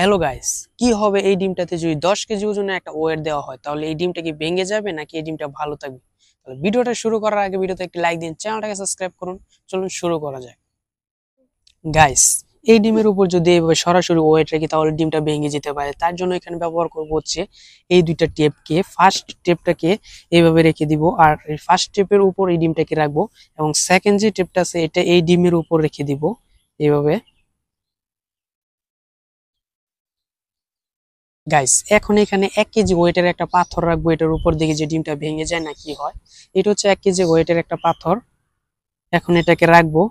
Hello guys, কি হবে এই ডিমটাতে যদি 10 কেজি ওজনের একটা ওয়েট দেওয়া হয়, তাহলে এই ডিমটা কি ভেঙে যাবে নাকি এই ডিমটা ভালো থাকবে? তাহলে ভিডিওটা শুরু করার আগে ভিডিওতে একটি লাইক দিন, চ্যানেলটাকে সাবস্ক্রাইব করুন। চলুন শুরু করা যাক। গাইস, এই ডিমের উপর যদি এভাবে সরাসরি ওয়েট রাখি তাহলে ডিমটা ভেঙে যেতে পারে। তার জন্য এখানে ব্যবহার করব হচ্ছে এই দুইটা টেপকে। ফার্স্ট টেপটাকে এইভাবে রেখে দিব, আর এই ফার্স্ট টেপের উপর এই ডিমটাকে রাখবো, এবং সেকেন্ড যে টেপটা আছে এটা এই ডিমের উপর রেখে দিব এইভাবে। গাইস, এখন এখানে 1 কেজি ওয়েটের একটা পাথর রাখবো, এটার উপর দিকে যে ডিমটা ভেঙে যায় না কি হয়। এটা হচ্ছে 1 কেজি ওয়েটের একটা পাথর। এখন এটাকে রাখবো।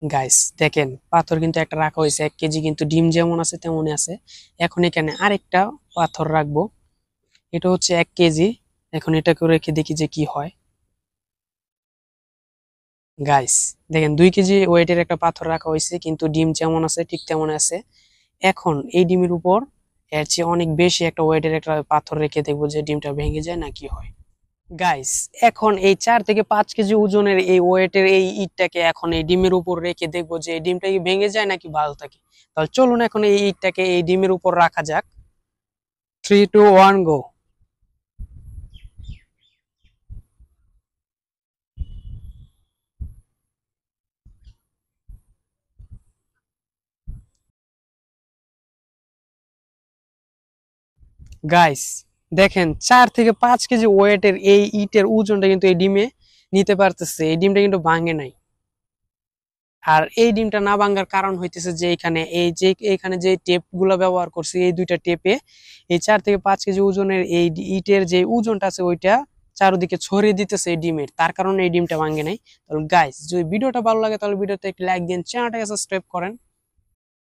গাইস দেখেন, পাথর কিন্তু একটা রাখা হয়েছে, 1 কেজি কিন্তু ডিম যেমন আছে তেমনই আছে। এখন এখানে আরেকটা পাথর রাখবো, এটা হচ্ছে 1 কেজি। এখন এটাকে রেখে দেখি যে কি হয়। গাইস দেখেন, 2 কেজি ওয়েটের একটা পাথর রাখা হয়েছে, কিন্তু ডিম যেমন আছে ঠিক তেমন আছে। এখন এই ডিমের উপর এর চেয়ে অনেক বেশি একটা ওয়েটের একটা পাথর রেখে দেখবো যে ডিমটা ভেঙে যায় না কি হয়। গাইস, এখন এই 4 থেকে 5 কেজি ওজনের এই ওয়েটের এই ইটটাকে এখন এই ডিমের উপর রেখে দেখবো যে এই ডিমটা কি ভেঙে যায় নাকি ভালো থাকে। তাহলে চলুন এখন এই ইটটাকে এই ডিমের উপর রাখা যাক। 3 2 1 গো। গাইস দেখেন, 4 থেকে 5 কেজি ওয়েটের এই ইটের ওজনটা কিন্তু এই ডিমে নিতে পারতেছে, এই ডিমটা কিন্তু ভাঙে নাই। আর এই ডিমটা না ভাঙার কারণ হইতেছে যে এখানে যে টেপ গুলা ব্যবহার করছি, এই দুইটা টেপে এই 4 থেকে 5 কেজি ওজনের এই ইটের যে ওজনটা আছে ওইটা চারদিকে ছড়িয়ে দিতেছে এই ডিমের, তার কারণে এই ডিমটা ভাঙে নাই। তাহলে গাইস, যদি ভিডিওটা ভালো লাগে তাহলে ভিডিওতে একটি লাইক দিন, চ্যানেলটাকে সাবস্ক্রাইব করেন।